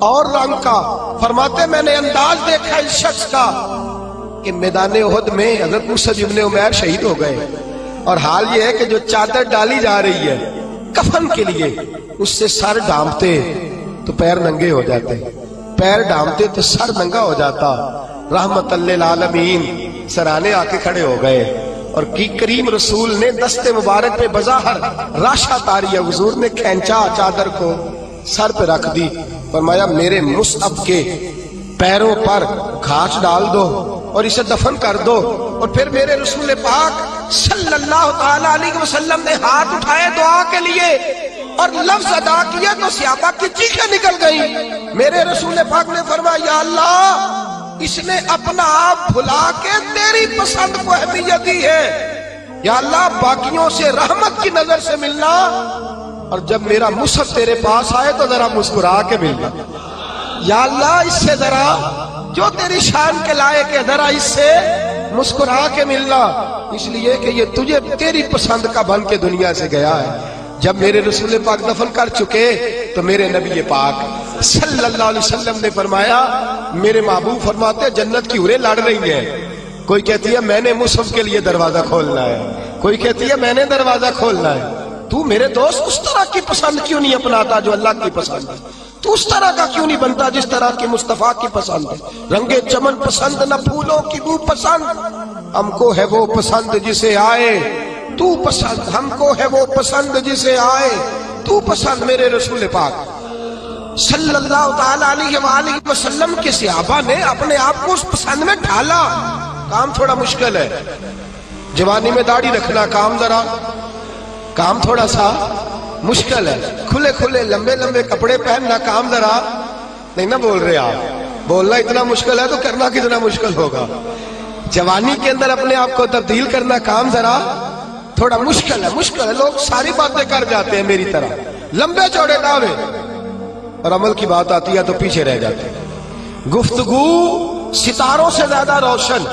اور رنگ کا۔ فرماتے میں نے انداز دیکھا اس شخص کا کہ میدان احد میں حضرت مصعب ابن عمیر شہید ہو گئے، اور حال یہ ہے کہ جو چادر ڈالی جا رہی ہے کفن کے لیے، اس سے سر ڈھانپتے تو پیر ننگے ہو جاتے، پیر ڈھانپتے تو سر ننگا ہو جاتا۔ رحمت للعالمین سرانے آ کے کھڑے ہو گئے، اور کی کریم رسول نے دست مبارک پہ بظاہر راشا تاری، حضور نے کھینچا چادر کو، سر پہ رکھ دی، فرمایا میرے مصعب کے پیروں پر گھاس ڈال دو اور اسے دفن کر دو۔ اور پھر میرے رسول پاک صلی اللہ تعالی علیہ وسلم نے ہاتھ اٹھائے دعا کے لیے اور لفظ ادا کیا تو صحابہ کی چیخیں نکل گئیں۔ میرے رسول پاک نے فرمایا یا اللہ اس نے اپنا آپ بھلا کے تیری پسند کو اہمیت دی ہے، یا اللہ باقیوں سے رحمت کی نظر سے ملنا، اور جب میرا مصعب تیرے پاس آئے تو ذرا مسکرا کے ملنا، یا اللہ اس سے ذرا جو تیری شان کے لائق ہے ذرا اس سے مسکرا کے ملنا، اس لیے کہ یہ تجھے تیری پسند کا بن کے دنیا سے گیا ہے۔ جب میرے رسول پاک دفن کر چکے تو میرے نبی پاک صلی اللہ علیہ وسلم نے فرمایا، میرے محبوب فرماتے جنت کی حوریں لڑ رہی ہیں، کوئی کہتی ہے میں نے مصعب کے لیے دروازہ کھولنا ہے، کوئی کہتی ہے میں نے دروازہ کھولنا ہے۔ تو میرے دوست اس طرح کی پسند کیوں نہیں اپناتا جو اللہ کی پسند ہے؟ تو اس طرح کا کیوں نہیں بنتا جس طرح کی مصطفیٰ کی پسند ہے؟ رنگ چمن پسند نہ پھولوں کی بو پسند، ہم کو ہے وہ پسند جسے آئے تو پسند، ہم کو ہے وہ پسند جسے آئے تو پسند۔ میرے رسول پاک صلی اللہ تعالی علیہ وآلہ وسلم کے صحابہ نے اپنے آپ کو اس پسند میں ڈھالا۔ کام تھوڑا مشکل ہے، جوانی میں داڑھی رکھنا کام تھوڑا سا مشکل ہے، کھلے کھلے لمبے لمبے کپڑے پہننا کام ذرا نہیں نہ بول رہے آپ، بولنا اتنا مشکل ہے تو کرنا کتنا مشکل ہوگا۔ جوانی کے اندر اپنے آپ کو تبدیل کرنا کام ذرا تھوڑا مشکل ہے، لوگ ساری باتیں کر جاتے ہیں میری طرح، لمبے چوڑے دعوے، اور عمل کی بات آتی ہے تو پیچھے رہ جاتے ہیں۔ گفتگو ستاروں سے زیادہ روشن،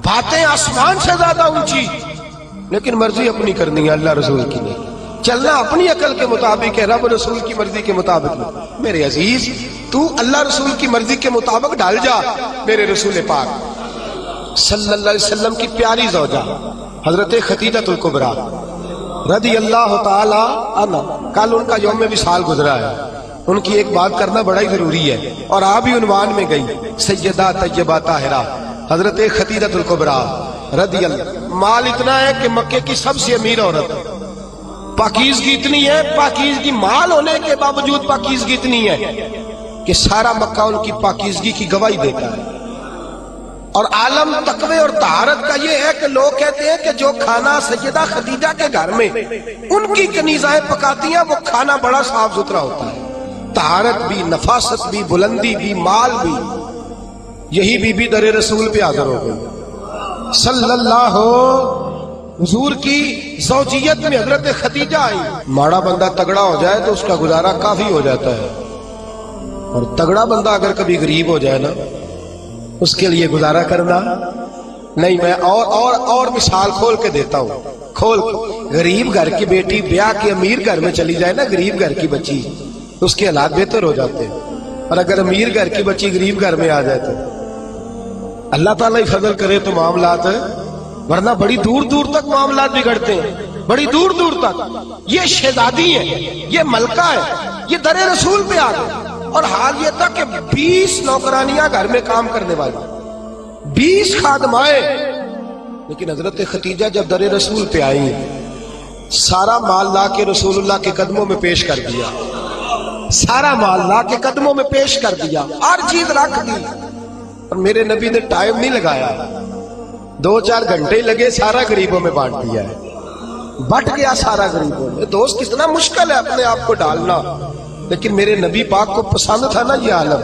باتیں آسمان سے زیادہ اونچی، لیکن مرضی اپنی کرنی ہے، اللہ رسول کی نہیں، چلنا اپنی عقل کے مطابق ہے، رب رسول کی مرضی کے مطابق نہیں۔ میرے عزیز تو اللہ رسول کی مرضی کے مطابق ڈال جا۔ میرے رسول پاک صلی اللہ علیہ وسلم کی پیاری زوجہ حضرت خدیجہ الکبریٰ رضی اللہ تعالی عنہا، کل ان کا یوم وصال گزرا ہے، ان کی ایک بات کرنا بڑا ہی ضروری ہے، اور آپ بھی عنوان میں گئی، سیدہ طیبہ طاہرہ حضرت خدیجہ الکبریٰ رضی اللہ۔ مال اتنا ہے کہ مکے کی سب سے امیر عورت، پاکیزگی اتنی ہے، پاکیزگی مال ہونے کے باوجود پاکیزگی اتنی ہے کہ سارا مکہ ان کی پاکیزگی کی گواہی دیتا ہے۔ اور عالم تقوی اور طہارت کا یہ ہے کہ لوگ کہتے ہیں کہ جو کھانا سیدہ خدیجہ کے گھر میں ان کی کنیزائیں پکاتی ہیں وہ کھانا بڑا صاف ستھرا ہوتا ہے، طہارت بھی، نفاست بھی، بلندی بھی، مال بھی۔ یہی بی بی در رسول پہ حاضر ہو گئی صلی اللہ، حضور کی زوجیت میں حضرت خدیجہ آئی۔ ماڑا بندہ تگڑا ہو جائے تو اس کا گزارا کافی ہو جاتا ہے، اور تگڑا بندہ اگر کبھی غریب ہو جائے نا اس کے لیے گزارا کرنا نہیں۔ میں اور مثال کھول کے دیتا ہوں، غریب گھر کی بیٹی بیاہ کے امیر گھر میں چلی جائے نا، غریب گھر کی بچی، اس کے حالات بہتر ہو جاتے ہیں، اور اگر امیر گھر کی بچی غریب گھر میں آ جائے تو اللہ تعالیٰ ہی فضل کرے تو معاملات ہے، ورنہ بڑی دور دور تک معاملات بگڑتے ہیں، بڑی دور دور تک۔ یہ شہزادی ہے، یہ ملکہ ہے، یہ در رسول پہ آ گئے، اور حال یہ تھا کہ 20 نوکرانیاں گھر میں کام کرنے والی، 20 خادمائیں، لیکن حضرت ختیجہ جب در رسول پہ آئی سارا مال لا کے رسول اللہ کے قدموں میں پیش کر دیا، سارا مال لا کے قدموں میں پیش کر دیا، ہر چیز رکھ دی، اور میرے نبی نے ٹائم نہیں لگایا، 2-4 گھنٹے ہی لگے، سارا غریبوں میں بانٹ دیا ہے، بٹ گیا سارا غریبوں میں۔ دوست کتنا مشکل ہے اپنے آپ کو ڈالنا، لیکن میرے نبی پاک کو پسند تھا نا یہ عالم،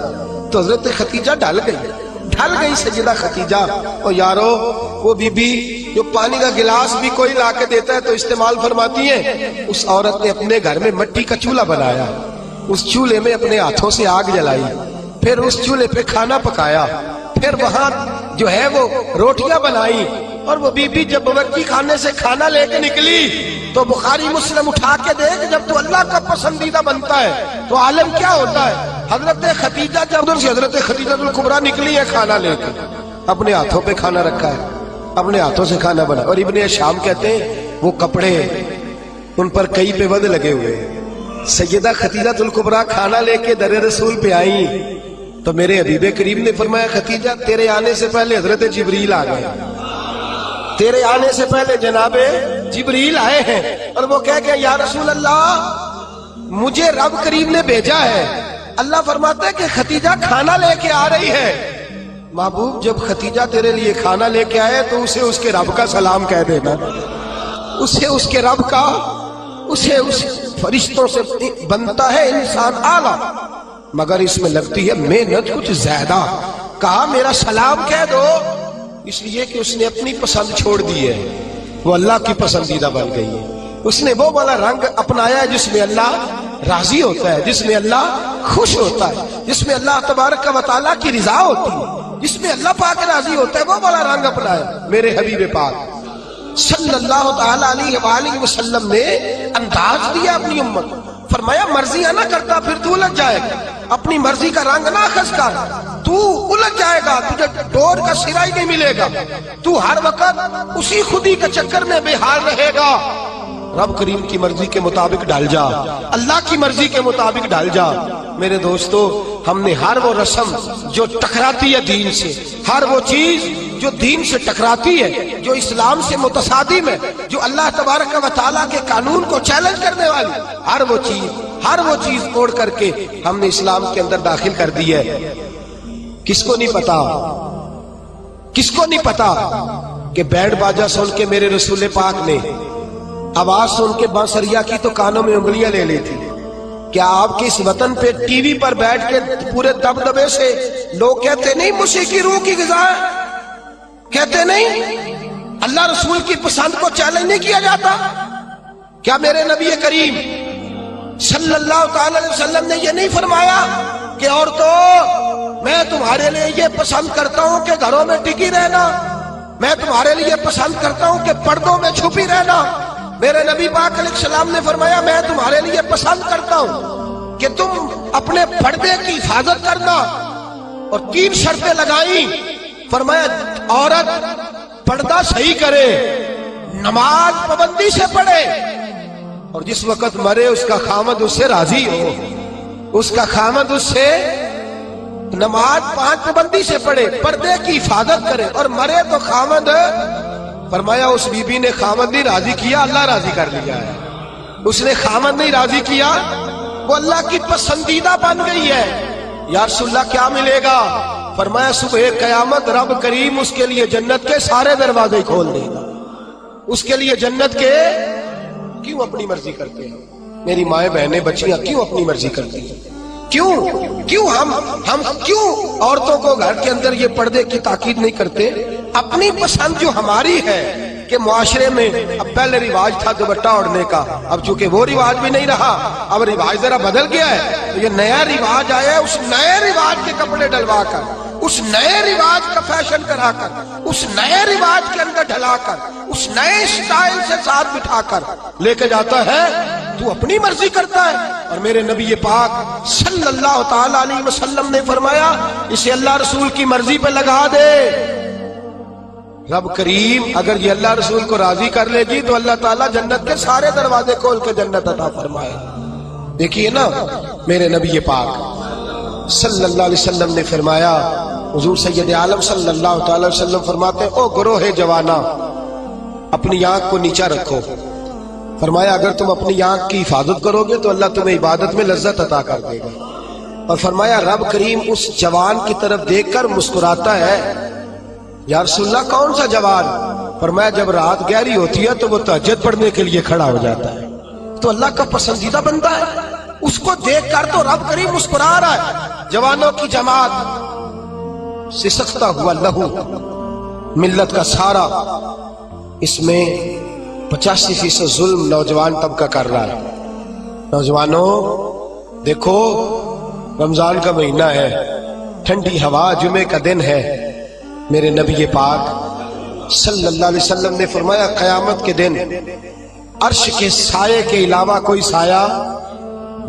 تو حضرت ختیجہ ڈل گئی سیدہ ختیجہ۔ اور یارو وہ بی بی جو پانی کا گلاس بھی کوئی لا کے دیتا ہے تو استعمال فرماتی ہیں، اس عورت نے اپنے گھر میں مٹی کا چولہا بنایا، اس چولہے میں اپنے ہاتھوں سے آگ جلائی، پھر اس چولہے پہ کھانا پکایا، پھر وہاں جو ہے وہ روٹیاں بنائی، اور وہ بی بی جب باورچی خانے سے کھانا لے کے نکلی تو بخاری مسلم اٹھا کے دیکھ، جب تو اللہ کا پسندیدہ بنتا ہے تو عالم کیا ہوتا ہے۔ حضرت ختیجہ جب ادھر سے حضرت خدیجہ الکبریٰ نکلی ہے کھانا لے کے، اپنے ہاتھوں پہ کھانا رکھا ہے، اپنے ہاتھوں سے کھانا بنا، اور ابن شام کہتے ہیں وہ کپڑے ان پر کئی پہ ود لگے ہوئے۔ سیدہ ختیجہ الکبریٰ کھانا لے کے در رسول پہ آئیں تو میرے حبیب کریم نے فرمایا ختیجہ تیرے آنے سے پہلے حضرت جبریل آ گئے، تیرے آنے سے پہلے جناب جبریل آئے ہیں، اور وہ کہہ گئے یا رسول اللہ مجھے رب کریم نے بھیجا ہے۔ اللہ فرماتا ہے کہ ختیجہ کھانا لے کے آ رہی ہے۔ محبوب جب ختیجہ تیرے لیے کھانا لے کے آئے تو اسے اس کے رب کا سلام کہہ دینا، اسے اس کے رب کا، اسے اس فرشتوں سے بنتا ہے انسان اعلیٰ، مگر اس میں لگتی ہے محنت کچھ زیادہ۔ کہا میرا سلام کہہ دو، اس لیے کہ اس نے اپنی پسند چھوڑ دی ہے، وہ اللہ کی پسندیدہ بن گئی ہے۔ اس نے وہ والا رنگ اپنایا ہے جس میں اللہ راضی ہوتا ہے، جس میں اللہ خوش ہوتا ہے، جس میں اللہ تبارک و تعالیٰ کی رضا ہوتی ہے، جس میں اللہ پاک راضی ہوتا ہے، وہ والا رنگ اپنایا میرے حبیب پاک صلی اللہ تعالیٰ علیہ وآلہ وسلم نے انداز دیا اپنی امت۔ فرمایا مرضی نہ کرتا پھر تو الجھ جائے گا، اپنی مرضی کا رنگ نہ خس کر، تو الجھ جائے گا، تجھے ڈور کا سرا ہی نہیں ملے گا، تو ہر وقت اسی خودی کے چکر میں بے حال رہے گا۔ رب کریم کی مرضی کے مطابق ڈال جا، اللہ کی مرضی کے مطابق ڈال جا۔ میرے دوستو ہم نے ہر وہ رسم جو ٹکراتی ہے دین سے، ہر وہ چیز جو دین سے ٹکراتی ہے، جو اسلام سے متصادم ہے، جو اللہ تبارک و تعالیٰ کے قانون کو چیلنج کرنے والی، ہر وہ چیز توڑ کر کے ہم نے اسلام کے اندر داخل کر دی ہے۔ کس کو نہیں پتا کہ بیڑ باجا سن کے میرے رسول پاک نے آواز سن کے بانسریا کی تو کانوں میں انگلیاں لے لی تھی۔ کیا آپ کے اس وطن پہ ٹی وی پر بیٹھ کے پورے دبدبے سے لوگ کہتے نہیں موسیقی روح کی غذا ہے؟ کہتے نہیں اللہ رسول کی پسند کو چیلنج نہیں کیا جاتا؟ کیا میرے نبی کریم صلی اللہ تعالی علیہ وسلم نے یہ نہیں فرمایا کہ عورتوں میں تمہارے لیے یہ پسند کرتا ہوں کہ گھروں میں ٹکی رہنا، میں تمہارے لیے پسند کرتا ہوں کہ پردوں میں چھپی رہنا؟ میرے نبی پاک علیہ السلام نے فرمایا میں تمہارے لیے پسند کرتا ہوں کہ تم اپنے پردے کی حفاظت کرنا، اور 3 شرطیں لگائیں۔ فرمایا عورت پردہ صحیح کرے، نماز پابندی سے پڑھے، اور جس وقت مرے اس کا خامد اس سے راضی ہو، اس کا خامد اس سے نماز 5 پابندی سے پڑھے، پردے کی حفاظت کرے، اور مرے تو خامد، فرمایا اس بی بی نے خامد نہیں راضی کیا، اللہ راضی کر لیا ہے۔ اس نے خامد نہیں راضی کیا، وہ اللہ کی پسندیدہ بن گئی ہے۔ یا رسول اللہ کیا ملے گا؟ فرمایا صبح قیامت رب کریم اس کے لیے جنت کے سارے دروازے کھول دے گا۔ اس کے لیے جنت کے، کیوں اپنی مرضی کرتے ہیں میری مائیں بہنیں بچیاں، کیوں اپنی مرضی کرتی ہیں؟ کیوں ہم کیوں عورتوں کو گھر کے اندر یہ پردے کی تاکید نہیں کرتے؟ اپنی پسند جو ہماری ہے کہ معاشرے میں اب پہلے رواج تھا دوپٹہ اوڑھنے کا، اب چونکہ وہ رواج بھی نہیں رہا، اب رواج ذرا بدل گیا ہے، تو یہ نیا رواج آیا ہے، اس نئے رواج کے کپڑے ڈلوا کر، اس نئے رواج کا فیشن کرا کر، اس نئے رواج کے اندر ڈھلا کر، اس نئے سٹائل سے ساتھ بٹھا کر لے کے جاتا ہے، تو اپنی مرضی کرتا ہے۔ اور میرے نبی پاک صلی اللہ تعالی علیہ وسلم نے فرمایا اسے اللہ رسول کی مرضی پہ لگا دے، رب کریم اگر یہ اللہ رسول کو راضی کر لے گی تو اللہ تعالیٰ جنت کے سارے دروازے کھول کے جنت عطا فرمائے. دیکھیے نا میرے نبی پاک صلی اللہ علیہ وسلم نے فرمایا، حضور سید عالم صلی اللہ تعالی وسلم فرماتے ہیں، او گروہ جوانا اپنی آنکھ کو نیچا رکھو. فرمایا اگر تم اپنی آنکھ کی حفاظت کرو گے تو اللہ تمہیں عبادت میں لذت عطا کر دے گا. اور فرمایا رب کریم اس جوان کی طرف دیکھ کر مسکراتا ہے. یا رسول اللہ کون سا جوان؟ فرمایا جب رات گہری ہوتی ہے تو وہ تہجد پڑھنے کے لیے کھڑا ہو جاتا ہے. تو اللہ کا پسندیدہ بندہ ہے، اس کو دیکھ کر تو رب کریم مسکرا رہا ہے. جوانوں کی جماعت سسکتا ہوا لہو ملت کا سارا، اس میں 85% ظلم نوجوان طبقہ کر رہا ہے. نوجوانوں دیکھو رمضان کا مہینہ ہے، ٹھنڈی ہوا، جمعے کا دن ہے. میرے نبی پاک صلی اللہ علیہ وسلم نے فرمایا قیامت کے دن عرش کے سائے کے علاوہ کوئی سایہ،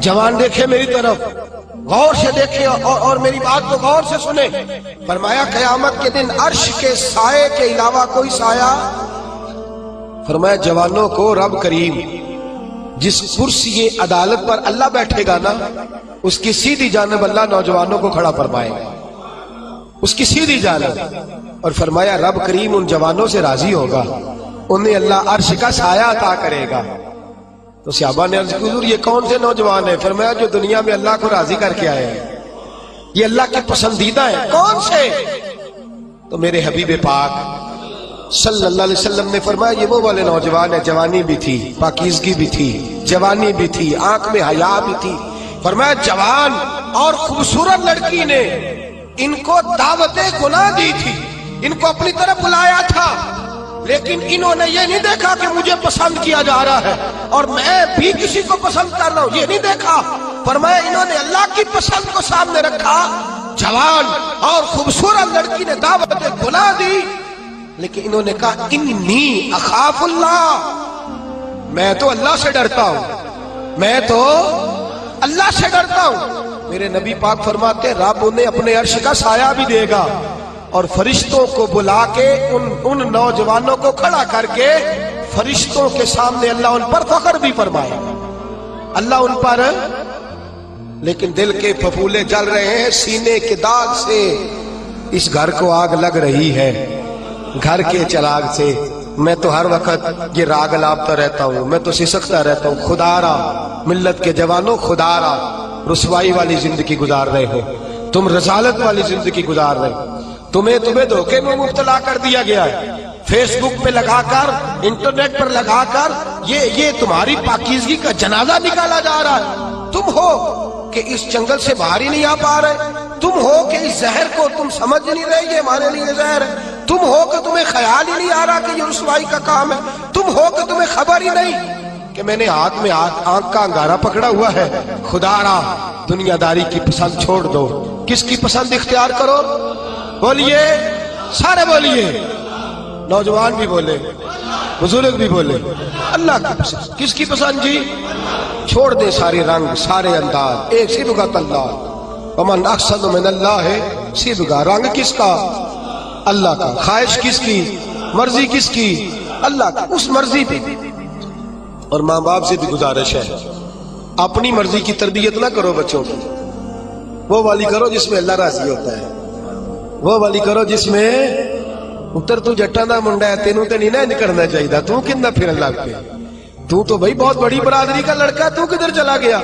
جوان دیکھے میری طرف، غور سے دیکھے اور میری بات کو غور سے سنے. فرمایا قیامت کے دن عرش کے سائے کے علاوہ کوئی سایہ. فرمایا جوانوں کو رب کریم جس کرسی عدالت پر اللہ بیٹھے گا نا، اس کی سیدھی جانب اللہ نوجوانوں کو کھڑا فرمائے گا، اس کی سیدھی جانب. اور فرمایا رب کریم ان جوانوں سے راضی ہوگا، انہیں اللہ عرش کا سایہ عطا کرے گا. تو صحابہ نے عرض کی حضور یہ کون سے نوجوان ہیں؟ فرمایا جو دنیا میں اللہ کو راضی کر کے آئے ہیں، یہ اللہ کے پسندیدہ ہیں. کون سے؟ تو میرے حبیب پاک صلی اللہ علیہ وسلم نے فرمایا یہ وہ والے نوجوان ہیں، جوانی بھی تھی، پاکیزگی بھی تھی، جوانی بھی تھی، آنکھ میں حیا بھی تھی. فرمایا جوان اور خوبصورت لڑکی نے ان کو دعوت گناہ دی تھی، ان کو اپنی طرف بلایا تھا، لیکن انہوں نے یہ نہیں دیکھا کہ مجھے پسند کیا جا رہا ہے اور میں بھی کسی کو پسند کر رہا ہوں، یہ نہیں دیکھا. فرمایا انہوں نے اللہ کی پسند کو سامنے رکھا. جوان اور خوبصورت لڑکی نے دعوت گناہ دی، لیکن انہوں نے کہا انی اخاف اللہ، میں تو اللہ سے ڈرتا ہوں، میں تو اللہ سے ڈرتا ہوں. میرے نبی پاک فرماتے رب انہیں اپنے عرش کا سایہ بھی دے گا اور فرشتوں کو بلا کے ان نوجوانوں کو کھڑا کر کے فرشتوں کے سامنے اللہ ان پر فخر بھی فرمائے گا. اللہ ان پر، لیکن دل کے پھپھولے جل رہے ہیں سینے کے داغ سے. اس گھر کو آگ لگ رہی ہے گھر کے چراغ سے. میں تو ہر وقت یہ راگ لاپتا رہتا ہوں، میں تو سسکتا رہتا ہوں. خدا را ملت کے جوانوں، خدا را رسوائی والی زندگی گزار رہے ہو تم، رسالت والی زندگی گزار رہے ہو. تمہیں دھوکے میں مبتلا کر دیا گیا ہے، فیس بک پہ لگا کر، انٹرنیٹ پر لگا کر یہ تمہاری پاکیزگی کا جنازہ نکالا جا رہا ہے. تم ہو کہ اس جنگل سے باہر ہی نہیں آ پا رہے، تم ہو کہ اس زہر کو تم سمجھ نہیں رہے یہ ہمارے لیے زہر ہے، تم ہو کہ تمہیں خیال ہی نہیں آ رہا کہ یہ رسوائی کا کام ہے، تم ہو کہ تمہیں خبر ہی نہیں کہ میں نے ہاتھ میں آنکھ کا انگارہ پکڑا ہوا ہے. خدا را دنیا داری کی پسند چھوڑ دو، کس کی پسند اختیار کرو؟ بولیے، سارے بولیے، نوجوان بھی بولے، بزرگ بھی بولے. اللہ کی پسند. کس کی پسند جی؟ چھوڑ دے سارے رنگ سارے انداز، ایک صبغۃ اللہ، ومن احسن من اللہ صبغہ. رنگ کس کا؟ اللہ کا. خواہش کس کی؟ مرضی کس کی؟ اللہ کی. اس مرضی پہ. اور ماں باپ سے بھی گزارش ہے اپنی مرضی کی تربیت نہ کرو بچوں کی، وہ والی کرو جس میں اللہ راضی ہوتا ہے، وہ والی کرو جس میں اتر تو جٹا دا منڈا ہے، تینوں تے نہیں نہ کرنا چاہیے، تو کتنا پھر اللہ پہ، تو بھائی بہت بڑی برادری کا لڑکا ہے، تو کدھر چلا گیا؟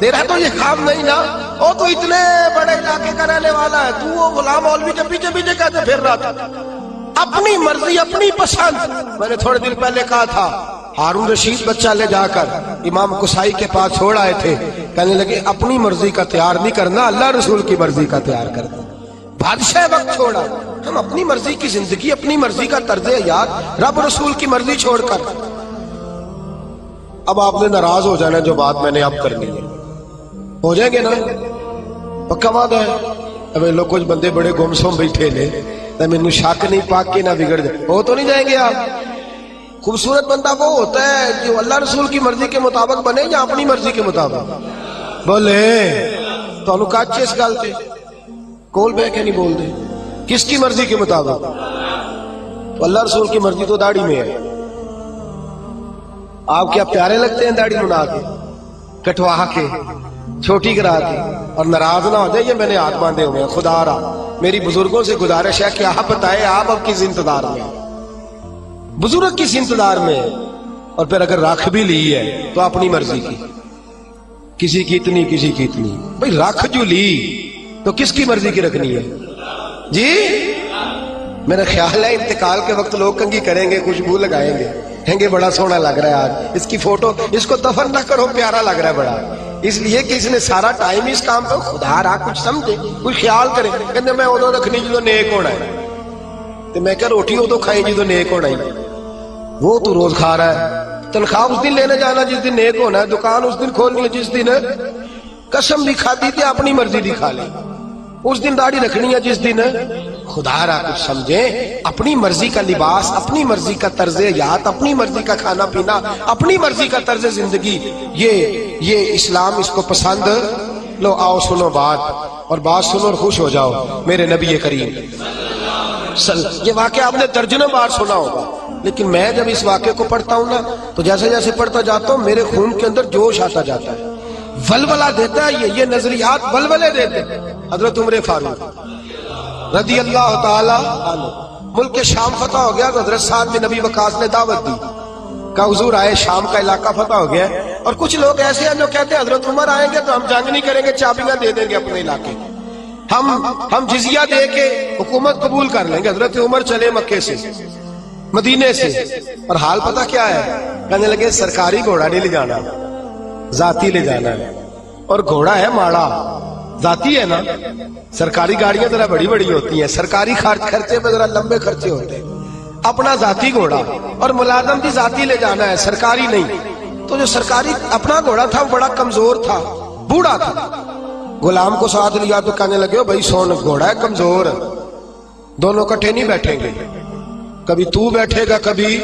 تیرا تو یہ کام نہیں نا، وہ تو اتنے بڑے علاقے کا رہنے والا ہے، تو وہ غلام مولوی کے پیچھے پیچھے کہتے پھر رہا تھا. اپنی مرضی اپنی پسند. میں نے تھوڑے دن پہلے کہا تھا ہارون رشید بچہ لے جا کر امام قصائی کے پاس چھوڑ آئے تھے، کہنے لگے اپنی مرضی کا تیار نہیں کرنا، اللہ رسول کی مرضی کا تیار کرنا. بادشاہ وقت چھوڑا، ہم اپنی مرضی کی زندگی، اپنی مرضی کا طرز حیات، رب رسول کی مرضی چھوڑ کر. اب آپ نے ناراض ہو جانا جو بات میں نے اب کرنی ہے، ہو جائیں گے نا؟ پکا وعدہ ہے. اب لوگ کچھ بندے بڑے گمسم بیٹھے نے، مینوں شک نہیں پاک کے نہ بگڑ جائے، ہو تو نہیں جائیں گے آپ؟ خوبصورت بندہ وہ ہوتا ہے جو اللہ رسول کی مرضی کے مطابق بنے یا اپنی مرضی کے مطابق؟ بولے تو کاچے اس گل پہ کول بہ کے نہیں بول دے. کس کی مرضی کے مطابق؟ اللہ رسول کی مرضی تو داڑھی میں ہے. آپ کیا پیارے لگتے ہیں داڑھی بنا کے, کٹوا کے, چھوٹی کرا کے, اور ناراض نہ ہو جائے یہ میں نے ہاتھ باندھے ہوئے ہیں. خدا را میری بزرگوں سے گزارش ہے کہ آپ بتائیں آپ اب کس انتظار میں ہیں, بزرگ کس انتظار میں ہے. اور پھر اگر رکھ بھی لی ہے تو اپنی مرضی کی, کسی کی اتنی کسی کی اتنی. بھئی رکھ جو لی تو کس کی مرضی کی رکھنی ہے جی؟ میرا خیال ہے انتقال کے وقت لوگ کنگھی کریں گے, خوشبو لگائیں گے, کہیں گے بڑا سونا لگ رہا ہے آج, اس کی فوٹو, اس کو دفن نہ کرو, پیارا لگ رہا ہے بڑا. اس لیے کہ اس نے سارا ٹائم اس کام پہ, خدا را کچھ سمجھے, کچھ خیال کرے. کہتے میں ادو رکھنی جدو نیک ہونا ہے. تو میں کہ روٹی ادو کھائی جدو نیک ہونا ہے. وہ تو روز کھا رہا ہے, تنخواہ اس دن لینے جانا جس دن نیک ہونا ہے, دکان اس دن کھولنی ہے جس دن قسم بھی کھاتی تھی اپنی مرضی دی کھا لی, اس دن داڑھی رکھنی ہے جس دن. خدا را کچھ سمجھیں, اپنی مرضی کا لباس, اپنی مرضی کا طرز حیات, اپنی مرضی کا کھانا پینا, اپنی مرضی کا طرز زندگی, یہ اسلام اس کو پسند. لو آؤ سنو بات, اور بات سنو اور خوش ہو جاؤ. میرے نبی کریم یہ واقعہ آپ نے درجنوں بار سنا ہوگا, لیکن میں جب اس واقعے کو پڑھتا ہوں نا تو جیسے جیسے پڑھتا جاتا ہوں میرے خون کے اندر جوش آتا جاتا ہے, ولولہ دیتا ہے. یہ نظریات ولولے دیتے ہیں. حضرت عمر فاروق رضی اللہ تعالی عنہ, ملک شام فتح ہو گیا تو حضرت سعد بن نبی وقاص نے دعوت دی کہ حضور آئے, شام کا علاقہ فتح ہو گیا. اور کچھ لوگ ایسے ہیں جو کہتے ہیں حضرت عمر آئیں گے تو ہم جنگ نہیں کریں گے, چابیاں دے دیں گے اپنے علاقے, ہم جزیہ دے کے حکومت قبول کر لیں گے. حضرت عمر چلے مکے سے, مدینے سے, اور حال پتہ کیا ہے, کہنے لگے سرکاری گھوڑا نہیں لے جانا, ذاتی لے جانا ہے. اور گھوڑا ہے ماڑا, ذاتی ہے نا. سرکاری گاڑیاں ذرا بڑی بڑی ہوتی ہیں, سرکاری خرچے پہ ذرا لمبے خرچے ہوتے ہیں. اپنا ذاتی گھوڑا, اور ملازم بھی ذاتی لے جانا ہے, سرکاری نہیں. تو جو سرکاری اپنا گھوڑا تھا وہ بڑا کمزور تھا, بوڑھا تھا. غلام کو ساتھ لیا تو کہنے لگے بھائی سون, گھوڑا ہے کمزور, دونوں کٹھے نہیں بیٹھیں گے, کبھی تو بیٹھے گا کبھی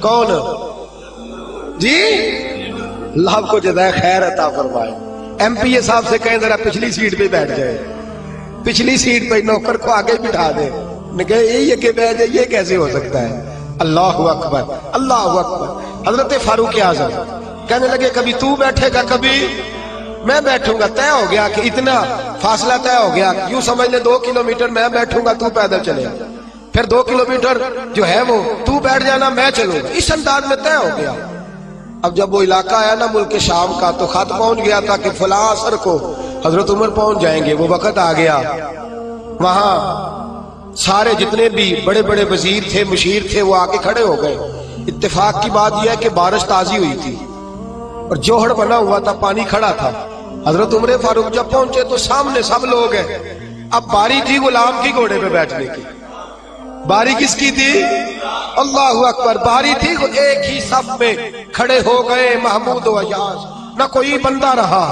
کون جی. اللہ کو جزائے خیر عطا فرمائے. ایم پی اے صاحب سے کہیں ذرا پچھلی سیٹ پہ بیٹھ جائے, پچھلی سیٹ پہ نوکر کو آگے بٹھا دے. یہ کہ بیٹھ جائے, یہ کیسے ہو سکتا ہے؟ اللہ اکبر, اللہ اکبر. حضرت فاروق اعظم کہنے لگے کبھی تو بیٹھے گا کبھی میں بیٹھوں گا. طے ہو گیا کہ اتنا فاصلہ طے ہو گیا, یوں سمجھ لے 2 کلومیٹر میں بیٹھوں گا, تو پیدل چلے, پھر 2 کلومیٹر جو ہے وہ تو بیٹھ جانا, میں چلوں گا. اس انداز میں طے ہو گیا. اب جب وہ علاقہ آیا نا ملک شام کا, تو خط پہنچ گیا تھا کہ فلاں عصر کو حضرت عمر پہنچ جائیں گے. وہ وقت آ گیا. وہاں سارے جتنے بھی بڑے بڑے وزیر تھے, مشیر تھے, وہ آ کے کھڑے ہو گئے. اتفاق کی بات یہ ہے کہ بارش تازی ہوئی تھی اور جوہر بنا ہوا تھا, پانی کھڑا تھا. حضرت عمر فاروق جب پہنچے تو سامنے سب لوگ ہیں. اب باری تھی غلام کی گھوڑے پہ بیٹھنے کی. باری کس کی تھی؟ اللہ اکبر. باری تھی, ایک ہی صف میں کھڑے ہو گئے محمود و ایاز. نہ کوئی بندہ رہا,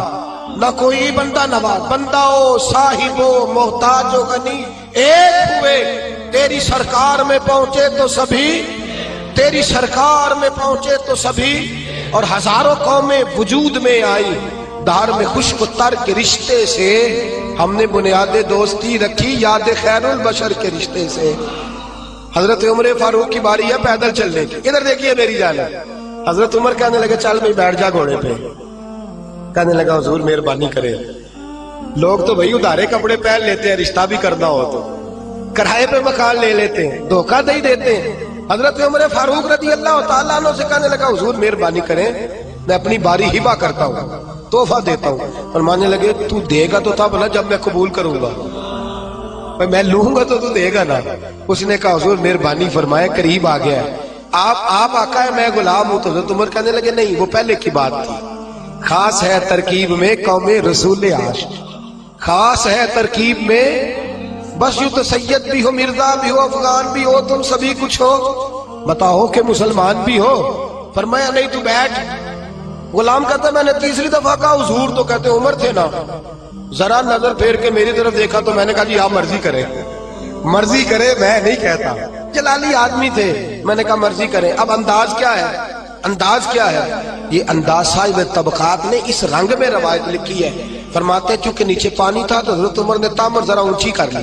نہ کوئی بندہ نواز, بندہ او صاحب و محتاج و غنی ایک ہوئے. تیری سرکار میں پہنچے تو سبھی, تیری سرکار میں پہنچے تو سبھی, اور ہزاروں قومیں وجود میں آئی. دھار میں خشک و تر کے رشتے سے ہم نے بنیاد دوستی رکھی, یاد خیر البشر کے رشتے سے. حضرت عمر فاروق کی باری ہے پیدل چلنے کی. ادھر دیکھیے میری جانب. حضرت عمر کہنے لگے چل بھائی بیٹھ جا گھوڑے پہ. کہنے لگا حضور مہربانی کرے, لوگ تو بھائی ادھارے کپڑے پہن لیتے ہیں, رشتہ بھی کرنا ہو تو کرائے پہ مکان لے لیتے ہیں, دھوکہ دے دیتے ہیں. حضرت عمر فاروق رضی اللہ تعالیٰ عنہ سے کہنے لگا حضور مہربانی کریں, میں اپنی باری ہبہ کرتا ہوں, تحفہ دیتا ہوں. اور ماننے لگے تو دے گا تو تب نا جب میں قبول کروں گا, میں لوں گا تو دے گا نا. اس نے کہا حضور مہربانی فرمائے, قریب آ گیا ہے, آپ آقا ہے میں غلام ہوں. تو حضرت عمر کہنے لگے نہیں, وہ پہلے کی بات تھی. خاص ہے ترکیب میں قوم رسول عاشق, خاص ہے ترکیب میں. بس یوں تو سید بھی ہو, مرزا بھی ہو, افغان بھی ہو, تم سبھی کچھ ہو, بتاؤ کہ مسلمان بھی ہو. فرمایا نہیں تو بیٹھ. غلام کہتا میں نے تیسری دفعہ کہا حضور, تو کہتے عمر تھے نا, ذرا نظر پھیر کے میری طرف دیکھا تو میں نے کہا جی آپ مرضی کریں, مرضی کرے, میں نہیں کہتا. جلالی آدمی تھے, میں نے کہا مرضی کریں. اب انداز کیا ہے, انداز کیا ہے؟ یہ انداز صاحب طبقات نے اس رنگ میں روایت لکھی ہے. فرماتے چونکہ نیچے پانی تھا تو حضرت عمر نے تامر ذرا اونچی کر لی,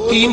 3,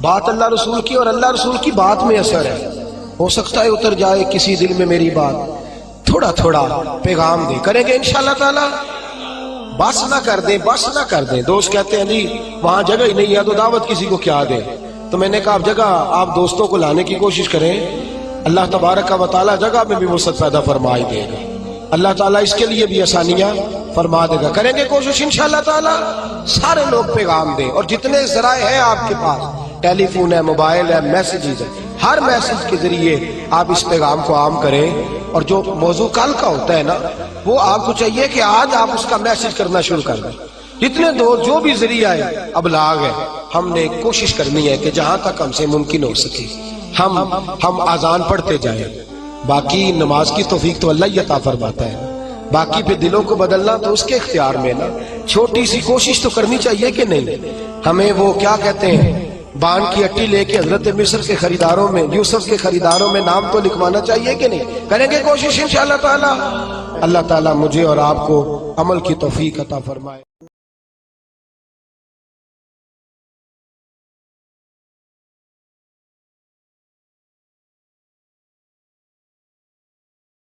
بات اللہ رسول کی اور اللہ رسول کی بات میں اثر ہے. ہو سکتا ہے اتر جائے کسی دل میں میری بات, تھوڑا تھوڑا پیغام دے. کریں گے انشاءاللہ تعالی. بس نہ کر دیں, بس نہ کر دیں. دوست کہتے ہیں جی وہاں جگہ ہی نہیں ہے تو دعوت کسی کو کیا دیں. تو میں نے کہا اب جگہ آپ دوستوں کو لانے کی کوشش کریں, اللہ تبارک و تعالی جگہ میں بھی وسعت پیدا فرما ہی دے گا. اللہ تعالیٰ اس کے لیے بھی آسانیاں فرما دے گا. کریں گے کوشش انشاءاللہ تعالیٰ. سارے لوگ پیغام دیں, اور جتنے ذرائع ہیں آپ کے پاس, ٹیلی فون ہے, موبائل ہے, میسیجز ہے, ہر میسیج کے ذریعے آپ اس پیغام کو عام کریں. اور جو موضوع کل کا ہوتا ہے نا, وہ آپ کو چاہیے کہ آج آپ اس کا میسیج کرنا شروع کر دیں. جتنے جو بھی ذریعہ ہے ابلاغ ہے, ہم نے کوشش کرنی ہے کہ جہاں تک ہم سے ممکن ہو سکے ہم آذان پڑھتے جائیں. باقی نماز کی توفیق تو اللہ ہی عطا فرماتا ہے. باقی پہ دلوں کو بدلنا تو اس کے اختیار میں نا. چھوٹی سی کوشش تو کرنی چاہیے کہ نہیں. ہمیں وہ کیا کہتے ہیں, بان کی اٹی لے کے حضرت مصر کے خریداروں میں, یوسف کے خریداروں میں نام تو لکھوانا چاہیے کہ نہیں. کریں گے کوشش انشاءاللہ تعالی. اللہ تعالیٰ مجھے اور آپ کو عمل کی توفیق عطا فرمائے.